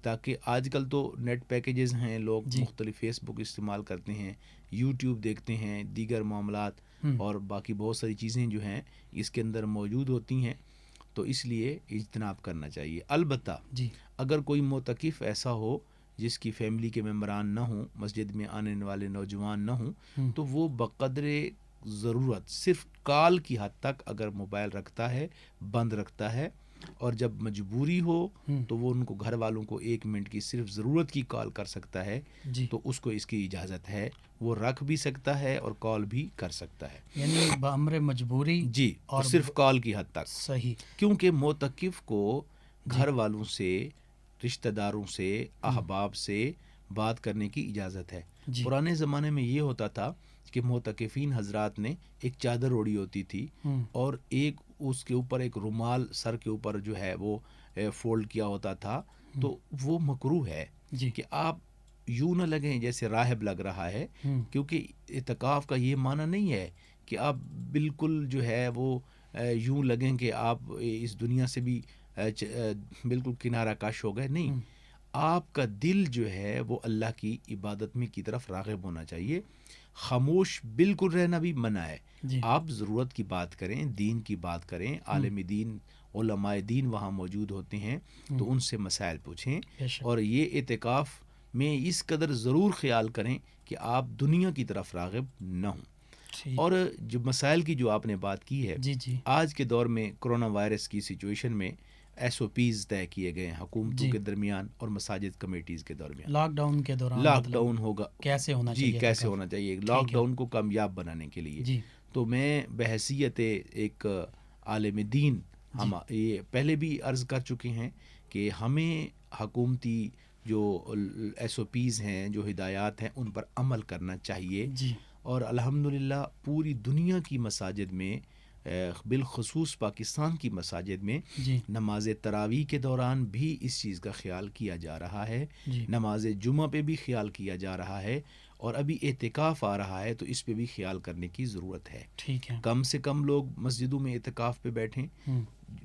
تاکہ آج کل تو نیٹ پیکیجز ہیں، لوگ جی۔ مختلف فیس بک استعمال کرتے ہیں، یوٹیوب دیکھتے ہیں، دیگر معاملات اور باقی بہت ساری چیزیں جو ہیں اس کے اندر موجود ہوتی ہیں، تو اس لیے اجتناب کرنا چاہیے۔ البتہ جی۔ اگر کوئی معتکف ایسا ہو جس کی فیملی کے ممبران نہ ہوں، مسجد میں آنے والے نوجوان نہ ہوں، تو وہ بقدر ضرورت صرف کال کی حد تک اگر موبائل رکھتا ہے، بند رکھتا ہے، اور جب مجبوری ہو تو وہ ان کو گھر والوں کو 1 منٹ کی صرف ضرورت کی کال کر سکتا ہے، جی۔ تو اس کو اس کی اجازت ہے، وہ رکھ بھی سکتا ہے اور کال بھی کر سکتا ہے، یعنی بامر مجبوری۔ جی، اور صرف کال کی حد تک۔ صحیح۔ کیونکہ معتکف کو گھر والوں سے، رشتہ داروں سے، احباب سے بات کرنے کی اجازت ہے۔ جی۔ پرانے زمانے میں یہ ہوتا تھا کہ معتکفین حضرات نے ایک چادر اوڑھی ہوتی تھی اور ایک اس کے اوپر ایک رومال سر کے اوپر جو ہے وہ فولڈ کیا ہوتا تھا، تو وہ مکروہ ہے جی۔ کہ آپ یوں نہ لگیں جیسے راہب لگ رہا ہے، کیونکہ اعتکاف کا یہ معنی نہیں ہے کہ آپ بالکل جو ہے وہ یوں لگیں کہ آپ اس دنیا سے بھی بالکل کنارہ کش ہو گئے، نہیں، آپ کا دل جو ہے وہ اللہ کی عبادت میں کی طرف راغب ہونا چاہیے۔ خاموش بالکل رہنا بھی منع ہے، جی۔ آپ ضرورت کی بات کریں، دین کی بات کریں، عالم دین، علماء دین وہاں موجود ہوتے ہیں، تو ان سے مسائل پوچھیں، اور یہ اعتکاف میں اس قدر ضرور خیال کریں کہ آپ دنیا کی طرف راغب نہ ہوں۔ اور جو مسائل کی جو آپ نے بات کی ہے، جی۔ جی۔ آج کے دور میں کرونا وائرس کی سچویشن میں SOPs طے کیے گئے ہیں حکومتوں کے درمیان اور مساجد کمیٹیز کے درمیان۔ لاک ڈاؤن کے دوران لاک ڈاؤن ہوگا، کیسے ہونا چاہیے؟ جی، کیسے ہونا چاہیے لاک ڈاؤن کو کامیاب بنانے کے لیے۔ جی۔ تو میں بحیثیت ایک عالم دین، ہم یہ پہلے بھی عرض کر چکے ہیں کہ ہمیں حکومتی جو SOPs ہیں، جو ہدایات ہیں، ان پر عمل کرنا چاہیے۔ جی۔ اور الحمدللہ پوری دنیا کی مساجد میں، بالخصوص پاکستان کی مساجد میں، جی۔ نماز تراویح کے دوران بھی اس چیز کا خیال کیا جا رہا ہے، جی۔ نماز جمعہ پہ بھی خیال کیا جا رہا ہے، اور ابھی اعتکاف آ رہا ہے تو اس پہ بھی خیال کرنے کی ضرورت ہے۔ ٹھیک ہے۔ کم سے کم لوگ مسجدوں میں اعتکاف پہ بیٹھیں،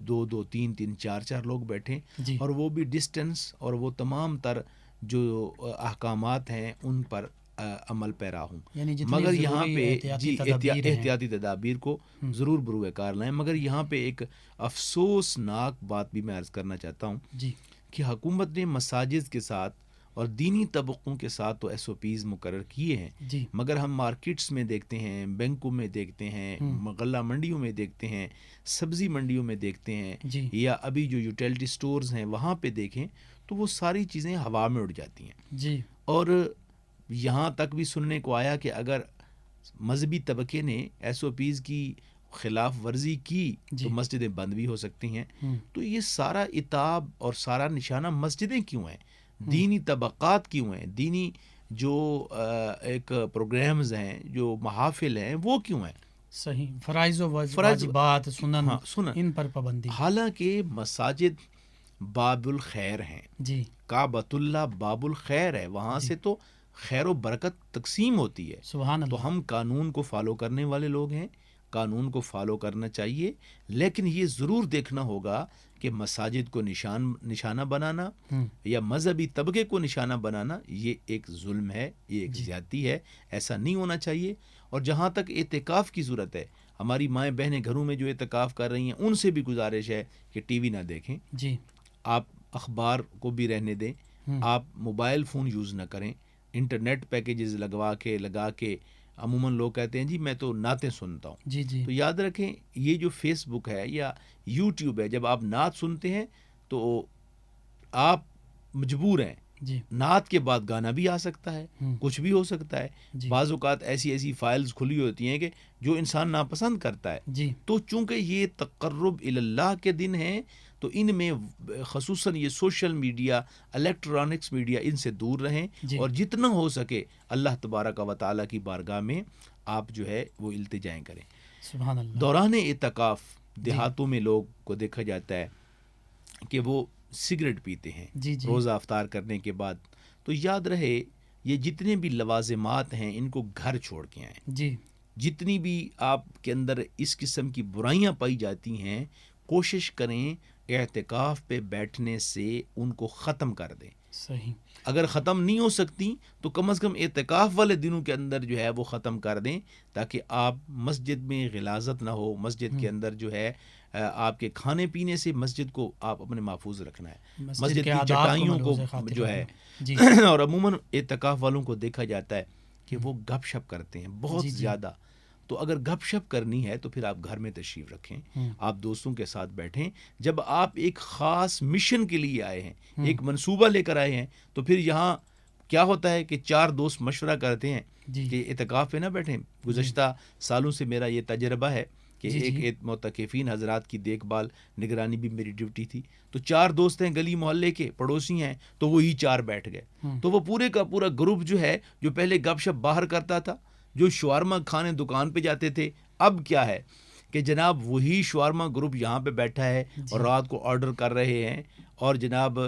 2-2 3-3 4-4 لوگ بیٹھیں، جی۔ اور وہ بھی ڈسٹنس اور وہ تمام تر جو احکامات ہیں ان پر عمل پیرا ہوں۔ یعنی مگر یہاں پہ احتیاطی تدابیر کو ضرور بروئے کار لائیں۔ مگر یہاں پہ ایک افسوسناک بات بھی میں عرض کرنا چاہتا ہوں جی کہ حکومت نے مساجد کے ساتھ اور دینی طبقوں کے ساتھ تو SOPs مقرر کیے ہیں، جی مگر ہم مارکیٹس میں دیکھتے ہیں، بینکوں میں دیکھتے ہیں، غلہ منڈیوں میں دیکھتے ہیں، سبزی منڈیوں میں دیکھتے ہیں، جی یا ابھی جو یوٹیلٹی سٹورز ہیں وہاں پہ دیکھیں تو وہ ساری چیزیں ہوا میں اڑ جاتی ہیں۔ جی اور یہاں تک بھی سننے کو آیا کہ اگر مذہبی طبقے نے SOPs کی خلاف ورزی کی تو مسجدیں بند بھی ہو سکتی ہیں۔ تو یہ سارا عتاب اور سارا نشانہ مسجدیں کیوں ہیں، دینی طبقات کیوں ہیں، دینی جو ایک پروگرامز ہیں، جو محافل ہیں، وہ کیوں ہیں؟ صحیح، فرائض و واجبات، سنن، ان پر پابندی۔ حالانکہ مساجد باب الخیر ہیں، جی کعبۃ اللہ باب الخیر ہے، وہاں سے تو خیر و برکت تقسیم ہوتی ہے۔ سبحان اللہ۔ تو ہم قانون کو فالو کرنے والے لوگ ہیں، قانون کو فالو کرنا چاہیے، لیکن یہ ضرور دیکھنا ہوگا کہ مساجد کو نشانہ بنانا یا مذہبی طبقے کو نشانہ بنانا یہ ایک ظلم ہے، یہ ایک زیادتی ہے، ایسا نہیں ہونا چاہیے۔ اور جہاں تک اعتکاف کی صورت ہے، ہماری مائیں بہنیں گھروں میں جو اعتکاف کر رہی ہیں ان سے بھی گزارش ہے کہ ٹی وی نہ دیکھیں، جی آپ اخبار کو بھی رہنے دیں، آپ موبائل فون یوز نہ کریں، انٹرنیٹ پیکیجز لگا کے عموماً لوگ کہتے ہیں جی میں تو نعتیں سنتا ہوں. جی جی تو یاد رکھیں یہ جو فیس بک ہے یا یوٹیوب ہے، جب آپ نعت سنتے ہیں تو آپ مجبور ہیں. جی نعت کے بعد گانا بھی آ سکتا ہے، کچھ بھی ہو سکتا ہے. جی بعض اوقات ایسی فائلز کھلی ہوتی ہیں کہ جو انسان ناپسند کرتا ہے. جی تو چونکہ یہ تقرب اللہ کے دن ہیں تو ان میں خصوصاً یہ سوشل میڈیا، الیکٹرانکس میڈیا، ان سے دور رہیں جی اور جتنا ہو سکے اللہ تبارک و تعالیٰ کی بارگاہ میں آپ جو ہے وہ التجائیں کریں. سبحان اللہ. دوران اعتکاف دیہاتوں میں لوگ کو دیکھا جاتا ہے کہ وہ سگریٹ پیتے ہیں جی جی روزہ افطار کرنے کے بعد. تو یاد رہے یہ جتنے بھی لوازمات ہیں ان کو گھر چھوڑ کے آئیں. جی جتنی بھی آپ کے اندر اس قسم کی برائیاں پائی جاتی ہیں کوشش کریں اعتکاف پہ بیٹھنے سے ان کو ختم کر دیں. صحیح. اگر ختم نہیں ہو سکتی تو کم از کم اعتکاف والے دنوں کے اندر جو ہے وہ ختم کر دیں تاکہ آپ مسجد میں غلاظت نہ ہو. مسجد کے اندر جو ہے آپ کے کھانے پینے سے مسجد کو آپ اپنے محفوظ رکھنا ہے. مسجد کی چٹائیوں کو جو ہے اور عموماً اعتکاف والوں کو دیکھا جاتا ہے کہ وہ گپ شپ کرتے ہیں بہت زیادہ. تو اگر گپ شپ کرنی ہے تو پھر آپ گھر میں تشریف رکھیں، آپ دوستوں کے ساتھ بیٹھیں. جب آپ ایک خاص مشن کے لیے آئے ہیں، ایک منصوبہ لے کر آئے ہیں، تو پھر یہاں کیا ہوتا ہے کہ 4 دوست مشورہ کرتے ہیں کہ اعتکاف پہ نہ بیٹھیں. گزشتہ سالوں سے میرا یہ تجربہ ہے کہ ایک معتکفین حضرات کی دیکھ بھال نگرانی بھی میری ڈیوٹی تھی. تو 4 دوست ہیں گلی محلے کے پڑوسی ہیں، تو وہی 4 بیٹھ گئے. تو وہ پورے کا پورا گروپ جو ہے جو پہلے گپ شپ باہر کرتا تھا، جو شوارما کھانے دکان پہ جاتے تھے، اب کیا ہے کہ جناب وہی شوارما گروپ یہاں پہ بیٹھا ہے اور رات کو آرڈر کر رہے ہیں. اور جناب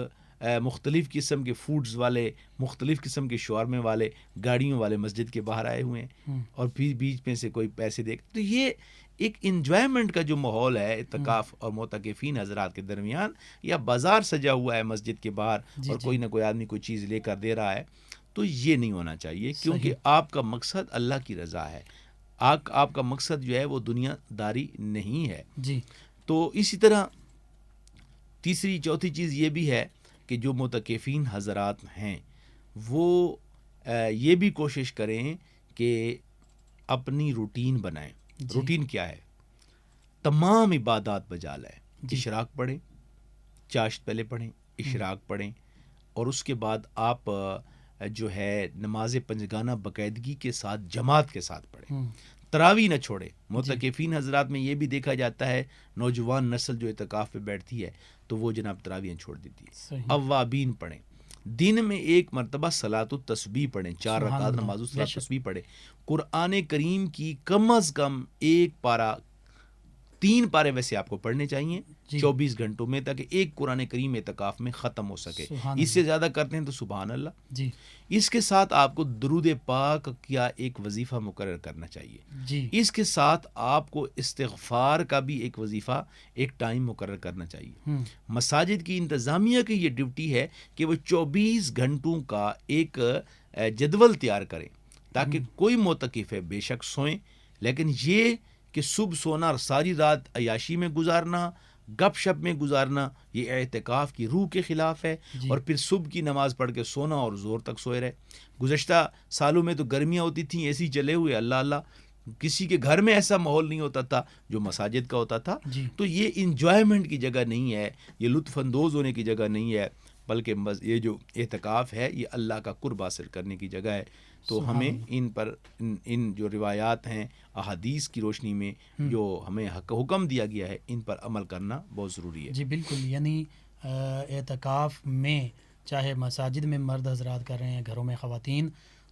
مختلف قسم کے فوڈز والے، مختلف قسم کے شوارمے والے، گاڑیوں والے مسجد کے باہر آئے ہوئے ہیں اور پھر بیچ میں سے کوئی پیسے دے. تو یہ ایک انجوائمنٹ کا جو ماحول ہے اعتکاف اور معتکفین حضرات کے درمیان، یا بازار سجا ہوا ہے مسجد کے باہر اور کوئی نہ کوئی آدمی کوئی چیز لے کر دے رہا ہے، تو یہ نہیں ہونا چاہیے. کیونکہ آپ کا مقصد اللہ کی رضا ہے، آپ کا مقصد جو ہے وہ دنیا داری نہیں ہے. جی. تو اسی طرح تیسری چوتھی چیز یہ بھی ہے کہ جو معتکفین حضرات ہیں وہ یہ بھی کوشش کریں کہ اپنی روٹین بنائیں. روٹین کیا ہے؟ تمام عبادات بجا لائیں. اشراق پڑھیں، چاشت پہلے پڑھیں، اشراق پڑھیں، اور اس کے بعد آپ جو ہے نماز پنجگانہ باقاعدگی کے ساتھ جماعت کے ساتھ پڑھیں. تراویح نہ چھوڑیں. معتکفین حضرات میں یہ بھی دیکھا جاتا ہے نوجوان نسل جو اعتکاف پہ بیٹھتی ہے تو وہ جناب تراویح چھوڑ دیتی ہے. اوابین پڑھیں. دن میں 1 مرتبہ صلاۃ التسبیح پڑھیں، 4 رکعت نماز صلاۃ التسبیح پڑھیں. قرآن کریم کی کم از کم 1 پارہ، 3 پارے ویسے آپ کو پڑھنے چاہیے 24 گھنٹوں میں، تاکہ ایک قرآن کریم اعتکاف میں ختم ہو سکے. اس سے زیادہ کرتے ہیں تو سبحان اللہ. جی. اس کے ساتھ آپ کو درود پاک کیا ایک وظیفہ مقرر کرنا چاہیے. جی. اس کے ساتھ آپ کو استغفار کا بھی ایک وظیفہ، ایک ٹائم مقرر کرنا چاہیے. مساجد کی انتظامیہ کی یہ ڈیوٹی ہے کہ وہ 24 گھنٹوں کا ایک جدول تیار کریں تاکہ کوئی معتکف ہے بے شک سوئیں، لیکن یہ کہ صبح سونا اور ساری رات عیاشی میں گزارنا، گپ شپ میں گزارنا، یہ اعتکاف کی روح کے خلاف ہے. اور پھر صبح کی نماز پڑھ کے سونا اور زور تک سوئے رہے. گزشتہ سالوں میں تو گرمیاں ہوتی تھیں، اے سی چلے ہوئے، اللہ اللہ، کسی کے گھر میں ایسا ماحول نہیں ہوتا تھا جو مساجد کا ہوتا تھا. تو یہ انجوائمنٹ کی جگہ نہیں ہے، یہ لطف اندوز ہونے کی جگہ نہیں ہے، بلکہ یہ جو اعتکاف ہے یہ اللہ کا قرب حاصل کرنے کی جگہ ہے. تو ہمیں ان پر ان جو روایات ہیں احادیث کی روشنی میں جو ہمیں حکم دیا گیا ہے ان پر عمل کرنا بہت ضروری ہے. جی بالکل. یعنی اعتکاف میں چاہے مساجد میں مرد حضرات کر رہے ہیں، گھروں میں خواتین،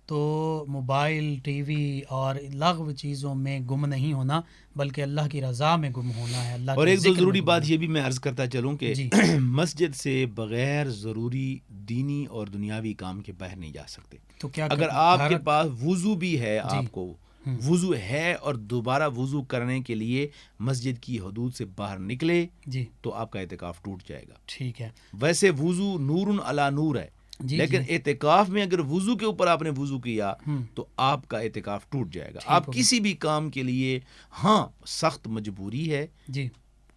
تو موبائل، ٹی وی اور لغو چیزوں میں گم نہیں ہونا بلکہ اللہ کی رضا میں گم ہونا ہے. اللہ اور ایک دو ضروری بات یہ بھی میں عرض کرتا چلوں کہ مسجد سے بغیر ضروری دینی اور دنیاوی کام کے باہر نہیں جا سکتے. تو کیا اگر آپ کے پاس وضو بھی ہے، آپ کو وضو ہے اور دوبارہ وضو کرنے کے لیے مسجد کی حدود سے باہر نکلے تو آپ کا اعتکاف ٹوٹ جائے گا. ٹھیک ہے. ویسے وضو نور علی نور ہے، لیکن اعتکاف میں اگر وضو کے اوپر آپ نے وضو کیا تو آپ کا اعتکاف ٹوٹ جائے گا. آپ کسی بھی کام کے لیے، ہاں سخت مجبوری ہے،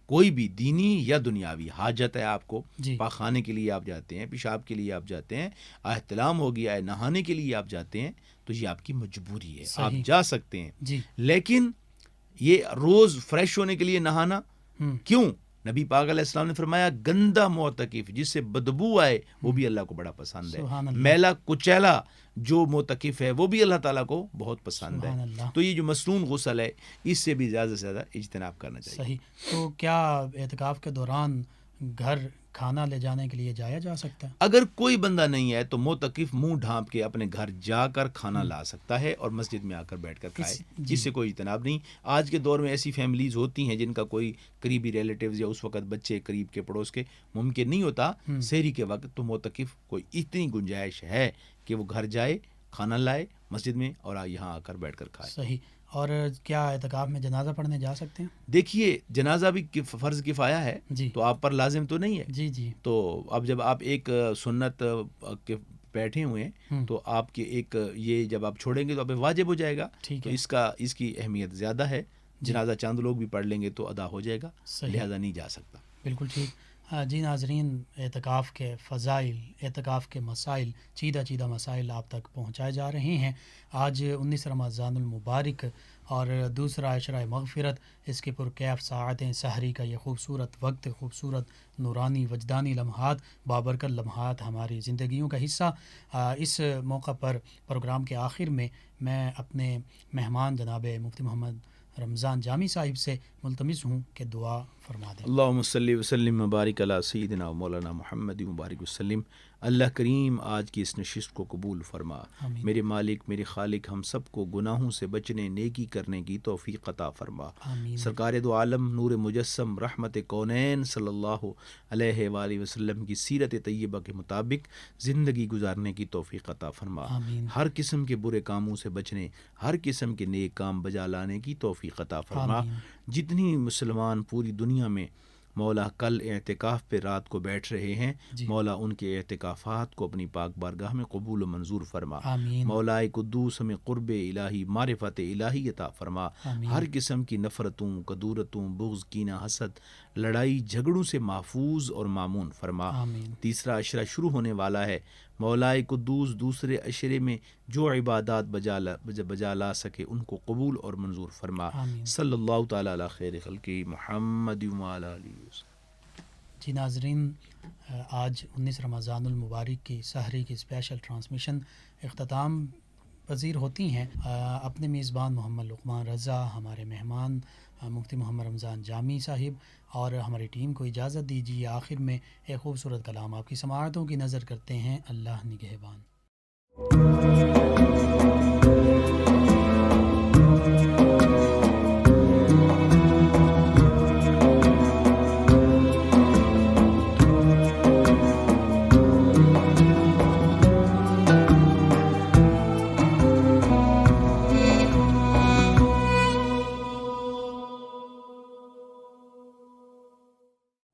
کوئی بھی دینی یا دنیاوی حاجت ہے آپ کو، جی پاخانے کے لیے آپ جاتے ہیں، پیشاب کے لیے آپ جاتے ہیں، احتلام ہو گیا ہے، نہانے کے لیے آپ جاتے ہیں، تو یہ آپ کی مجبوری ہے، آپ صحیح جا سکتے ہیں۔ جی لیکن یہ روز فریش ہونے کے لیے نہانا کیوں؟ نبی پاک علیہ السلام نے فرمایا گندا معتکف جس سے بدبو آئے وہ بھی اللہ کو بڑا پسند ہے، سبحان اللہ میلا کچیلا جو معتکف ہے وہ بھی اللہ تعالیٰ کو بہت پسند ہے۔ سبحان اللہ تو یہ جو مسنون غسل ہے اس سے بھی زیادہ سے زیادہ اجتناب کرنا چاہیے۔ صحیح۔ تو کیا اعتکاف کے دوران گھر کھانا لے جانے کے لیے جایا جا سکتا ہے؟ اگر کوئی بندہ نہیں ہے تو معتکف منہ ڈھانپ کے اپنے گھر جا کر کھانا لا سکتا ہے اور مسجد میں آ کر بیٹھ کر کھائے، جی اس سے کوئی اجتناب نہیں۔ آج کے دور میں ایسی فیملیز ہوتی ہیں جن کا کوئی قریبی ریلیٹیوز یا اس وقت بچے قریب کے پڑوس کے ممکن نہیں ہوتا سحری کے وقت، تو معتکف کو اتنی گنجائش ہے کہ وہ گھر جائے، کھانا لائے مسجد میں اور یہاں آ کر بیٹھ کر کھائے۔ صحیح۔ اور کیا اعتکاف میں جنازہ پڑھنے جا سکتے ہیں؟ دیکھیے جنازہ بھی فرض کفایہ ہے، جی تو آپ پر لازم تو نہیں ہے۔ جی جی تو اب جب آپ ایک سنت کے بیٹھے ہوئے ہیں تو آپ کے ایک یہ جب آپ چھوڑیں گے تو آپ پہ واجب ہو جائے گا، ٹھیک تو ہے، اس کی اہمیت زیادہ ہے۔ جنازہ چاند لوگ بھی پڑھ لیں گے تو ادا ہو جائے گا، صحیح، لہذا نہیں جا سکتا۔ بالکل ٹھیک۔ جی ناظرین، اعتکاف کے فضائل، اعتکاف کے مسائل، چیدہ مسائل آپ تک پہنچائے جا رہے ہیں۔ آج 19 رمضان المبارک اور دوسرا عشرہ مغفرت، اس کے پرکیف ساعتیں سحری کا یہ خوبصورت وقت، خوبصورت نورانی وجدانی لمحات، بابرکت لمحات ہماری زندگیوں کا حصہ۔ اس موقع پر پروگرام کے آخر میں اپنے مہمان جناب مفتی محمد رمضان جامی صاحب سے ملتمس ہوں کہ دعا فرما دیں۔ اللہم صلی وسلم مبارک علی سیدنا و مولانا محمد مبارک وسلم۔ اللہ کریم آج کی اس نشست کو قبول فرما۔ آمین۔ میرے مالک، میرے خالق، ہم سب کو گناہوں سے بچنے، نیکی کرنے کی توفیق عطا فرما۔ آمین۔ سرکار دو عالم نور مجسم رحمت کونین صلی اللہ علیہ وآلہ وسلم کی سیرت طیبہ کے مطابق زندگی گزارنے کی توفیق عطا فرما۔ آمین۔ ہر قسم کے برے کاموں سے بچنے، ہر قسم کے نیک کام بجا لانے کی توفیق عطا فرما۔ آمین۔ جتنی مسلمان پوری دنیا میں مولا کل اعتکاف پہ رات کو بیٹھ رہے ہیں، جی مولا ان کے اعتکافات کو اپنی پاک بارگاہ میں قبول و منظور فرما۔ آمین۔ مولا قدوس ہمیں قرب الہی، معرفت الہی عطا فرما۔ آمین۔ ہر قسم کی نفرتوں، کدورتوں، بغض، کینہ، حسد، لڑائی جھگڑوں سے محفوظ اور مامون فرما۔ آمین۔ تیسرا عشرہ شروع ہونے والا ہے، مولا قدوس دوسرے عشرے میں جو عبادات بجا لا سکے ان کو قبول اور منظور فرما۔ آمین۔ صلی اللہ تعالیٰ علی خیر خلقہ محمد وعلی آلہ وسلم۔ جی ناظرین، آج 19 رمضان المبارک کی سحری کی اسپیشل ٹرانسمیشن اختتام پذیر ہوتی ہیں۔ اپنے میزبان محمد لقمان رضا، ہمارے مہمان مفتی محمد رمضان جامی صاحب اور ہماری ٹیم کو اجازت دیجیے۔ آخر میں ایک خوبصورت کلام آپ کی سماعتوں کی نظر کرتے ہیں۔ اللہ نگہبان۔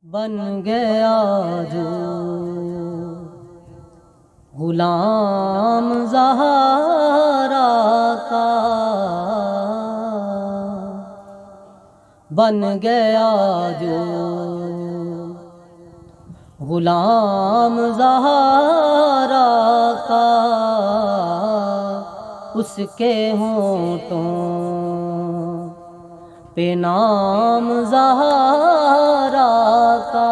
بن گیا جو غلام زہرا کا، بن گیا جو غلام زہرا کا، اس کے ہونٹوں پہ نام زہرا کا،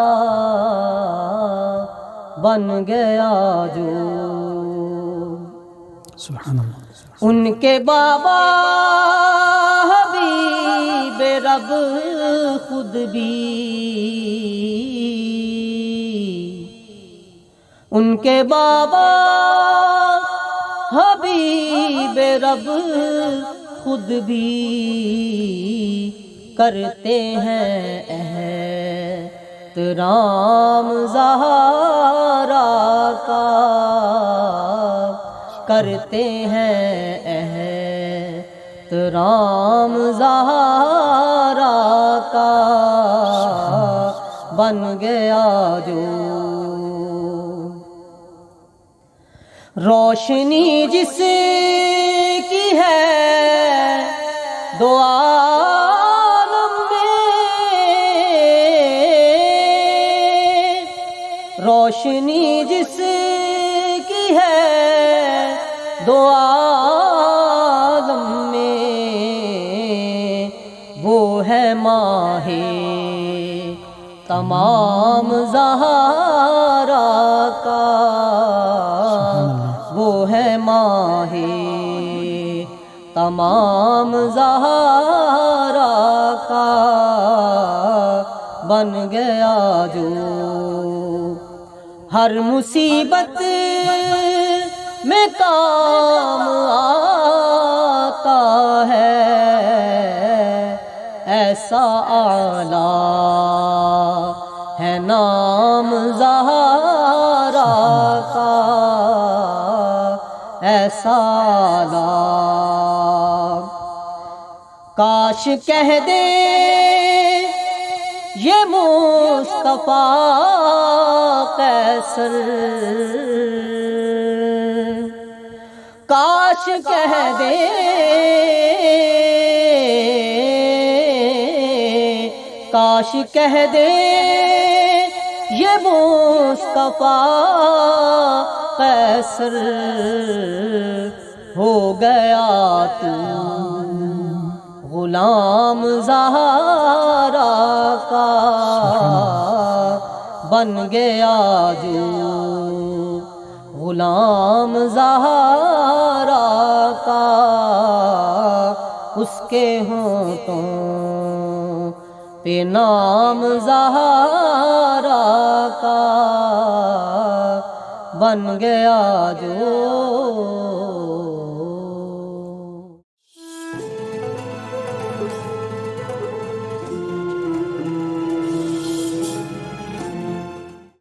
بن گیا جو سبحان اللہ۔ ان کے بابا حبیب رب خود بھی، ان کے بابا حبیب رب خود بھی کرتے ہیں احترام زہرا کا، کرتے ہیں احترام زہرا کا، بن گیا جو روشنی جس کی ہے دو عالم میں، روشنی جس کی ہے دو عالم میں، وہ ہے ماہ تمام زہرا کا، وہ ہے ماہ تمام زہرا کا، بن گیا جو ہر مصیبت میں کام آتا ہے، ایسا اعلیٰ ہے نام زہرا کا، ایسا اعلیٰ۔ کاش کہہ دے یہ مصطفیٰ قیصر، کاش کہہ دے کاش کہہ دے یہ مصطفیٰ قیصر، ہو گیا تو غلام زہرا کا، بن گیا جو غلام زہرا کا، اس کے ہونٹوں پہ نام زہرا کا، بن گیا جو